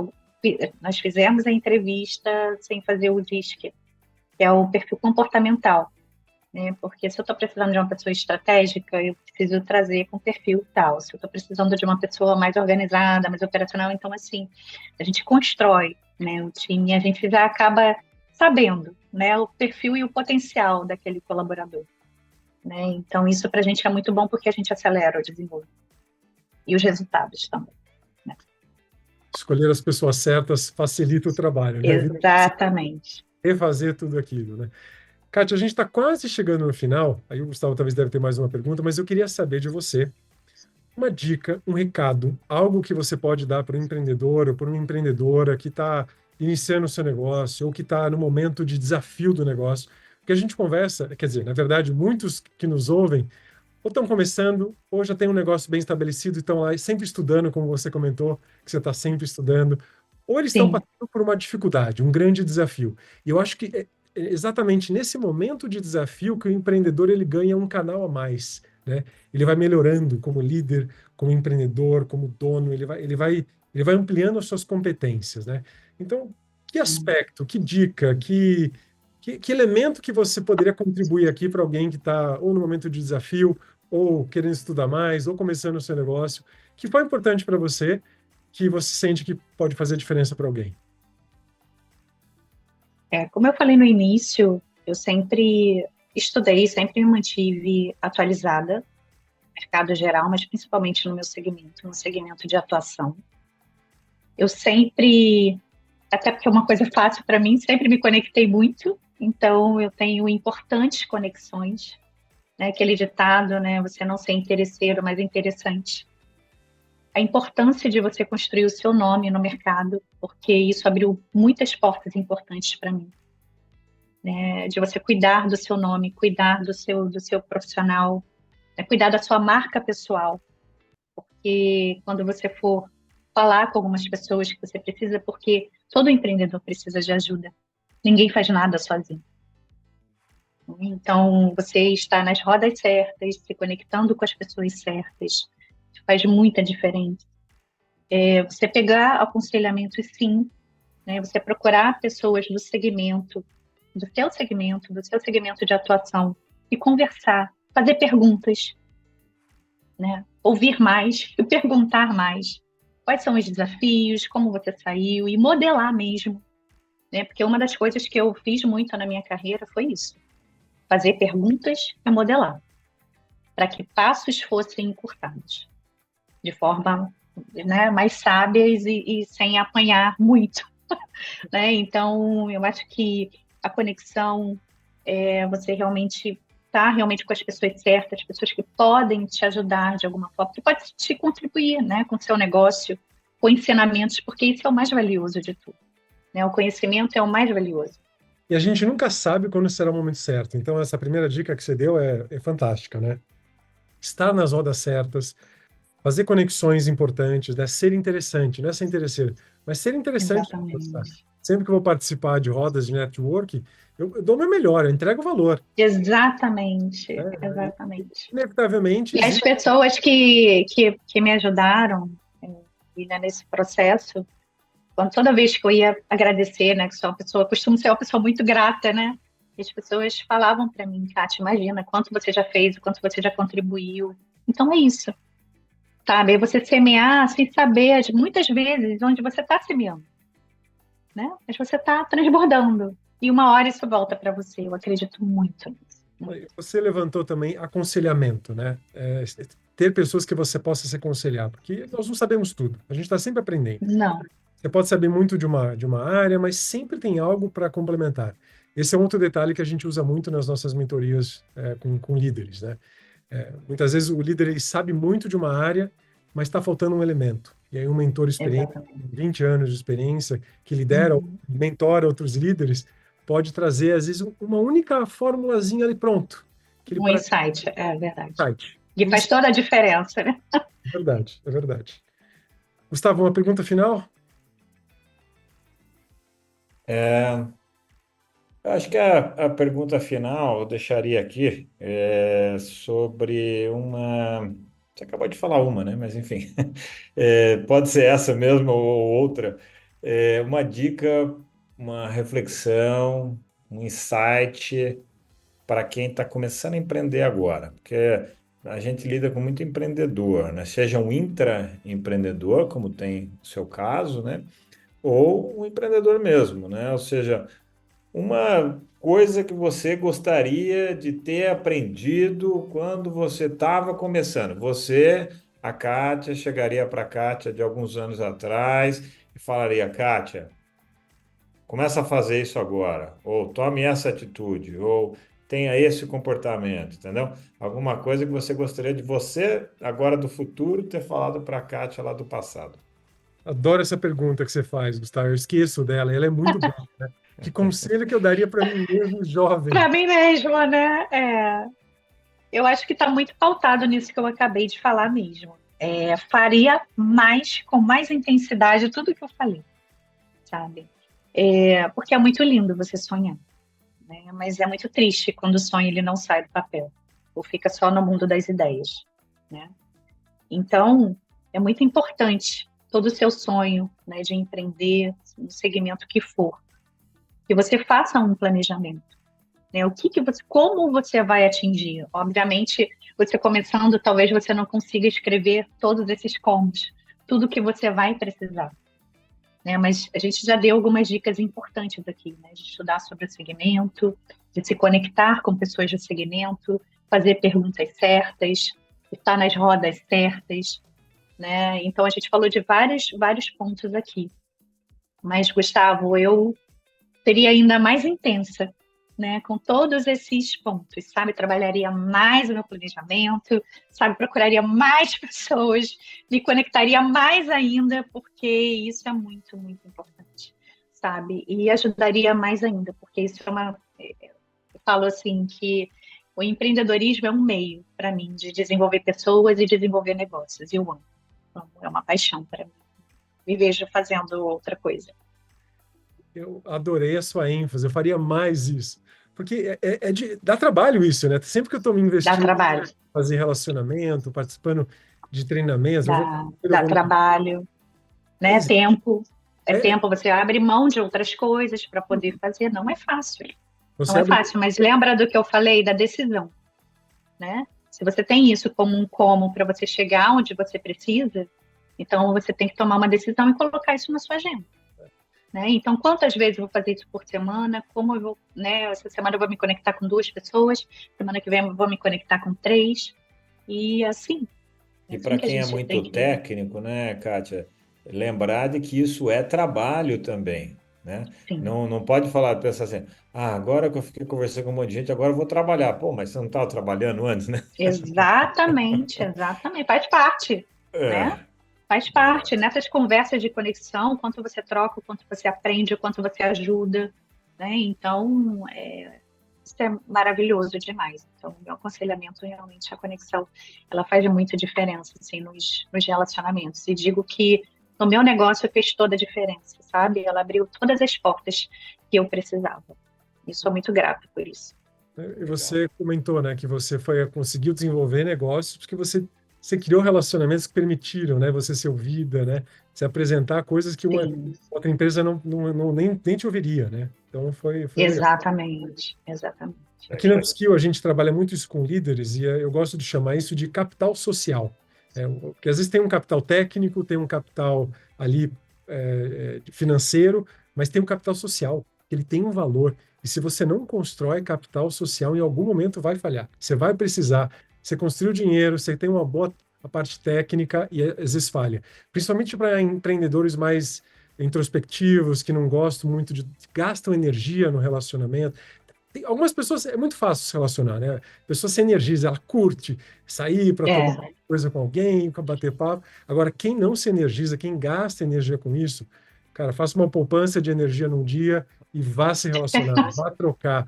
nós fizemos a entrevista, sem fazer o DISC, que é o perfil comportamental, né? Porque se eu estou precisando de uma pessoa estratégica, eu preciso trazer com perfil tal. Se eu estou precisando de uma pessoa mais organizada, mais operacional, então, assim, a gente constrói, né, o time e a gente já acaba sabendo, né, o perfil e o potencial daquele colaborador, né? Então, isso para a gente é muito bom porque a gente acelera o desenvolvimento e os resultados também, né? Escolher as pessoas certas facilita o trabalho, né? Evita você Exatamente. refazer tudo aquilo, né? Kátia, a gente está quase chegando no final. Aí o Gustavo talvez deve ter mais uma pergunta, mas eu queria saber de você uma dica, um recado, algo que você pode dar para um empreendedor ou para uma empreendedora que está iniciando o seu negócio ou que está no momento de desafio do negócio. Porque a gente conversa, quer dizer, na verdade, muitos que nos ouvem ou estão começando, ou já têm um negócio bem estabelecido e estão lá sempre estudando, como você comentou, que você está sempre estudando, ou eles estão Sim. passando por uma dificuldade, um grande desafio. E eu acho que é exatamente nesse momento de desafio que o empreendedor ele ganha um canal a mais, né? Ele vai melhorando como líder, como empreendedor, como dono, ele vai ampliando as suas competências, né? Então, que aspecto, que dica, que elemento que você poderia contribuir aqui para alguém que está ou no momento de desafio ou querendo estudar mais, ou começando o seu negócio, que foi importante para você, que você sente que pode fazer diferença para alguém? Como eu falei no início, eu sempre estudei, sempre me mantive atualizada no mercado geral, mas principalmente no meu segmento, no segmento de atuação. Eu sempre, até porque é uma coisa fácil para mim, sempre me conectei muito, então eu tenho importantes conexões, né? Aquele ditado, né? Você não ser interesseiro, mas interessante. a importância de você construir o seu nome no mercado, porque isso abriu muitas portas importantes para mim, né? De você cuidar do seu nome, cuidar do seu profissional, né? Cuidar da sua marca pessoal, porque quando você for falar com algumas pessoas que você precisa, porque todo empreendedor precisa de ajuda, ninguém faz nada sozinho. Então, você está nas rodas certas, se conectando com as pessoas certas, faz muita diferença. Você pegar aconselhamento, sim, né? Você procurar pessoas do segmento, do seu segmento de atuação, e conversar, fazer perguntas, né? Ouvir mais e perguntar mais. Quais são os desafios, como você saiu, e modelar mesmo, né? Porque uma das coisas que eu fiz muito na minha carreira foi isso. Fazer perguntas e modelar, para que passos fossem encurtados, de forma, né, mais sábias e sem apanhar muito, né? Então, eu acho que a conexão, você realmente estar realmente com as pessoas certas, as pessoas que podem te ajudar de alguma forma, que pode te contribuir, né, com o seu negócio, com ensinamentos, porque isso é o mais valioso de tudo, né? O conhecimento é o mais valioso. E a gente nunca sabe quando será o momento certo. Então, essa primeira dica que você deu é fantástica, né? Estar nas rodas certas, fazer conexões importantes, né? Ser interessante, não é ser interesseiro, mas ser interessante. Exatamente. Sempre que eu vou participar de rodas de network, eu dou o meu melhor, eu entrego valor. Exatamente, Né? exatamente. Inevitavelmente, E as existe. pessoas que me ajudaram, né, nesse processo, toda vez que eu ia agradecer, né, que sou uma pessoa, costumo ser uma pessoa muito grata, né? E as pessoas falavam para mim, Kátia, imagina quanto você já fez, o quanto você já contribuiu. Então é isso, sabe? É você semear sem saber, muitas vezes, onde você está semeando, né? Mas você está transbordando. E uma hora isso volta para você. Eu acredito muito nisso. Você levantou também aconselhamento, né? Ter pessoas que você possa se aconselhar, porque nós não sabemos tudo, a gente está sempre aprendendo. Não, Você pode saber muito de uma área, mas sempre tem algo para complementar. Esse é um outro detalhe que a gente usa muito nas nossas mentorias com líderes, né? Muitas vezes o líder ele sabe muito de uma área, mas está faltando um elemento. E aí um mentor experiente, com exatamente. 20 anos de experiência, que lidera, Uhum. mentora outros líderes, pode trazer, às vezes, uma única formulazinha ali pronto. Que ele Um parece insight, é verdade. site. E faz toda a diferença, né? É verdade, é verdade. Gustavo, uma pergunta final? Eu acho que a pergunta final eu deixaria aqui sobre uma. Você acabou de falar uma, né? Mas enfim, pode ser essa mesmo ou outra. Uma dica, uma reflexão, um insight para quem está começando a empreender agora, porque a gente lida com muito empreendedor, né? Seja um intraempreendedor, como tem o seu caso, né? Ou um empreendedor mesmo, né? Ou seja, uma coisa que você gostaria de ter aprendido quando você estava começando. Você, a Kátia, chegaria para a Kátia de alguns anos atrás e falaria: Kátia, começa a fazer isso agora, ou tome essa atitude, ou tenha esse comportamento, entendeu? Alguma coisa que você gostaria de você, agora do futuro, ter falado para a Kátia lá do passado. Adoro essa pergunta que você faz, Gustavo. Eu esqueço dela, ela é muito boa, né? Que conselho que eu daria para mim mesmo, jovem? Para mim mesma, né? Eu acho que está muito pautado nisso que eu acabei de falar mesmo. Faria mais, com mais intensidade, tudo que eu falei, sabe? Porque é muito lindo você sonhar, né? Mas é muito triste quando o sonho ele não sai do papel, ou fica só no mundo das ideias, né? Então, é muito importante todo o seu sonho, né, de empreender, no segmento que for, que você faça um planejamento, né? Como você vai atingir? Obviamente, você começando, talvez você não consiga escrever todos esses comos, tudo que você vai precisar, né? Mas a gente já deu algumas dicas importantes aqui, né? De estudar sobre o segmento, de se conectar com pessoas do segmento, fazer perguntas certas, estar nas rodas certas, né? Então a gente falou de vários pontos aqui. Mas, Gustavo, eu seria ainda mais intensa né, com todos esses pontos, sabe? Trabalharia mais o meu planejamento, sabe? Procuraria mais pessoas, me conectaria mais ainda, porque isso é muito, muito importante, sabe? E ajudaria mais ainda, porque isso é uma... Eu falo assim que o empreendedorismo é um meio para mim de desenvolver pessoas e desenvolver negócios. E eu amo. Então, é uma paixão para mim. Me vejo fazendo outra coisa. Eu adorei a sua ênfase, eu faria mais isso. Porque dá trabalho isso, né? Sempre que eu estou me Dá investindo trabalho, em fazer relacionamento, participando de treinamentos, dá trabalho, né? Pois Tempo. É é, tempo, você abre mão de outras coisas para poder fazer. Não é fácil. Não você é abre. fácil, mas lembra do que eu falei da decisão, né? Se você tem isso como um como para você chegar onde você precisa, então você tem que tomar uma decisão e colocar isso na sua agenda. Né? Então, quantas vezes eu vou fazer isso por semana? Como eu vou, né? Essa semana eu vou me conectar com 2 pessoas, semana que vem eu vou me conectar com 3, e assim. E Assim para que a quem é gente tem muito que. técnico, né, Kátia, lembrar de que isso é trabalho também, né? Sim, Não pode falar, pensar assim, agora que eu fiquei conversando com um monte de gente, agora eu vou trabalhar. Pô, mas você não estava trabalhando antes, né? exatamente, exatamente. Faz parte, né? É, Faz parte. exato. Nessas conversas de conexão, o quanto você troca, o quanto você aprende, o quanto você ajuda, né? Então, isso é maravilhoso demais. Então, meu aconselhamento realmente a conexão, ela faz muita diferença, assim, nos relacionamentos. E digo que no meu negócio fez toda a diferença, sabe? Ela abriu todas as portas que eu precisava. E sou muito grata por isso. E Legal. você comentou, né, que você conseguiu desenvolver negócios porque você criou relacionamentos que permitiram, né, você ser ouvida, né, se apresentar coisas que uma Sim, outra empresa nem te ouviria, né? Então foi legal. exatamente, exatamente. Aqui na Skill a gente trabalha muito isso com líderes e eu gosto de chamar isso de capital social. Porque às vezes tem um capital técnico, tem um capital ali financeiro, mas tem um capital social. Ele tem um valor. E se você não constrói capital social, em algum momento vai falhar. Você vai precisar. Você construiu dinheiro, você tem uma boa a parte técnica e às vezes falha. Principalmente para empreendedores mais introspectivos, que não gostam muito gastam energia no relacionamento. Algumas pessoas é muito fácil se relacionar, né? A pessoa se energiza, ela curte sair para tomar É, coisa com alguém, para bater papo. Agora, quem não se energiza, quem gasta energia com isso, cara, faça uma poupança de energia num dia e vá se relacionar, vá trocar,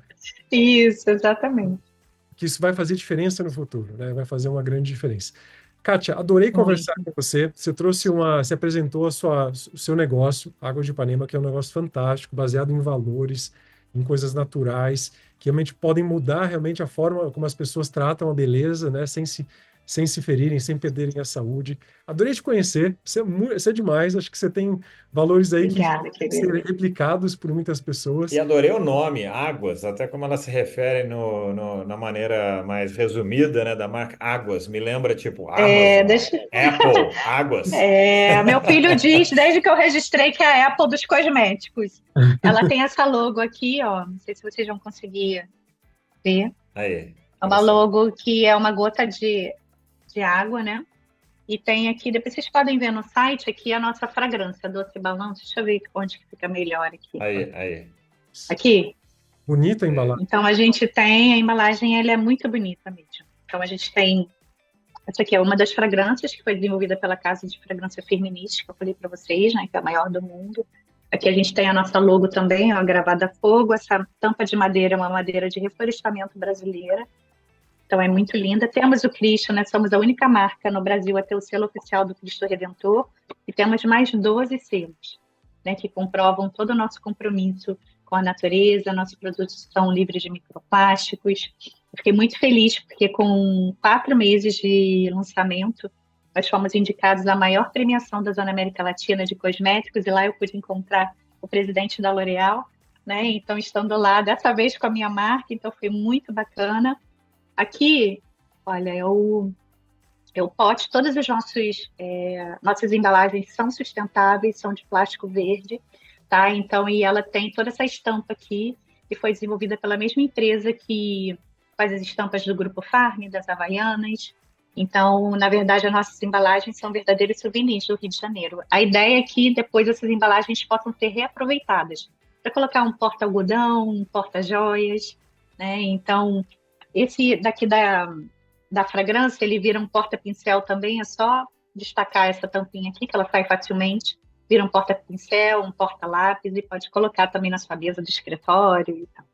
isso, exatamente. que isso vai fazer diferença no futuro, né? Vai fazer uma grande diferença. Kátia, adorei conversar Muito. com você. Você apresentou o seu negócio, Água de Ipanema, que é um negócio fantástico, baseado em valores, em coisas naturais, que realmente podem mudar realmente a forma como as pessoas tratam a beleza, né? Sem se ferirem, sem perderem a saúde. Adorei te conhecer. Você é demais. Acho que você tem valores aí que Obrigada, têm que ser querida. replicados por muitas E pessoas. adorei o nome, Águas, até como ela se refere na maneira mais resumida, né, da marca Águas. Me lembra tipo É, Amazon, deixa, Apple, Águas. meu filho diz, desde que eu registrei, que é a Apple dos cosméticos. Ela tem essa logo aqui, ó. Não sei se vocês vão conseguir ver. Aí, É uma apareceu. logo que é uma gota de água, né? E tem aqui, depois vocês podem ver no site, aqui a nossa fragrância, Doce Balanço. Deixa eu ver onde que fica melhor aqui. Aí. Aqui. Bonita a É. embalagem. Então a gente tem, a embalagem ela é muito bonita mesmo. Então a gente tem, essa aqui é uma das fragrâncias que foi desenvolvida pela Casa de Fragrância Firmenich, que eu falei para vocês, né, que é a maior do mundo. Aqui a gente tem a nossa logo também, ó, gravada a fogo. Essa tampa de madeira é uma madeira de reflorestamento brasileira. Então é muito linda. Temos o Cristo, né? Somos a única marca no Brasil a ter o selo oficial do Cristo Redentor. E temos mais 12 selos, né, que comprovam todo o nosso compromisso com a natureza. Nossos produtos são livres de microplásticos. Eu fiquei muito feliz porque com 4 meses de lançamento, nós fomos indicados à maior premiação da Zona América Latina de cosméticos, e lá eu pude encontrar o presidente da L'Oréal, né? Então, estando lá, dessa vez com a minha marca, então foi muito bacana. Aqui, olha, é o pote, todas as nossas embalagens são sustentáveis, são de plástico verde, tá? Então, e ela tem toda essa estampa aqui, que foi desenvolvida pela mesma empresa que faz as estampas do Grupo Farm, das Havaianas. Então, na verdade, as nossas embalagens são verdadeiros souvenirs do Rio de Janeiro. A ideia é que depois essas embalagens possam ser reaproveitadas para colocar um porta-algodão, um porta-joias, né? Então, esse daqui da fragrância, ele vira um porta-pincel também, é só destacar essa tampinha aqui, que ela sai facilmente, vira um porta-pincel, um porta-lápis, e pode colocar também na sua mesa do escritório e tal.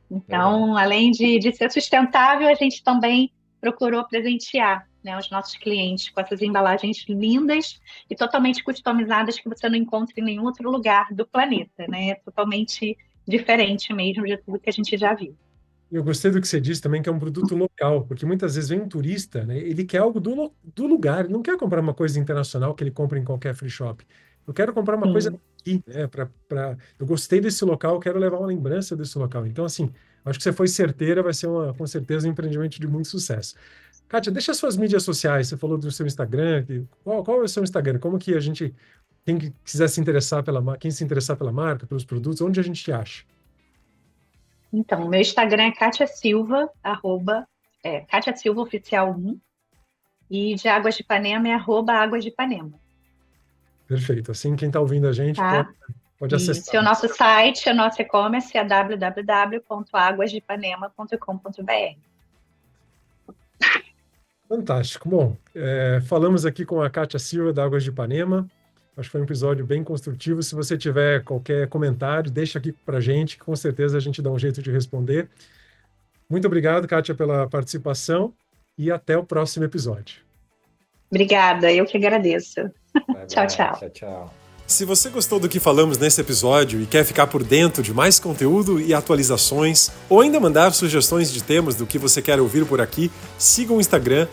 Então, além de ser sustentável, a gente também procurou presentear, né, os nossos clientes com essas embalagens lindas e totalmente customizadas que você não encontra em nenhum outro lugar do planeta, né? Totalmente diferente mesmo de tudo que a gente já viu. Eu gostei do que você disse também, que é um produto local, porque muitas vezes vem um turista, né? Ele quer algo do lugar, ele não quer comprar uma coisa internacional que ele compra em qualquer free shop. Eu quero comprar uma coisa aqui, né? Eu gostei desse local, eu quero levar uma lembrança desse local. Então, assim, acho que você foi certeira, vai ser com certeza um empreendimento de muito sucesso. Kátia, deixa suas mídias sociais, você falou do seu Instagram, qual é o seu Instagram? Como que a gente, quem quiser se interessar quem se interessar pela marca, pelos produtos, onde a gente te acha? Então, meu Instagram é Kátia Silva, Kátia Silva Oficial 1, e de Águas de Ipanema é @Águas de Ipanema. Perfeito. Assim, quem está ouvindo a gente Tá? pode acessar. E o nosso site, o nosso e-commerce é www.aguasdeipanema.com.br. Fantástico. Bom, falamos aqui com a Kátia Silva, da Águas de Ipanema. Acho que foi um episódio bem construtivo. Se você tiver qualquer comentário, deixa aqui para a gente, que com certeza a gente dá um jeito de responder. Muito obrigado, Kátia, pela participação e até o próximo episódio. Obrigada, eu que agradeço. Tchau, tchau. Tchau, tchau. Se você gostou do que falamos nesse episódio e quer ficar por dentro de mais conteúdo e atualizações, ou ainda mandar sugestões de temas do que você quer ouvir por aqui, siga o Instagram,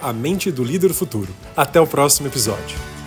@A Mente do Líder Futuro. Até o próximo episódio.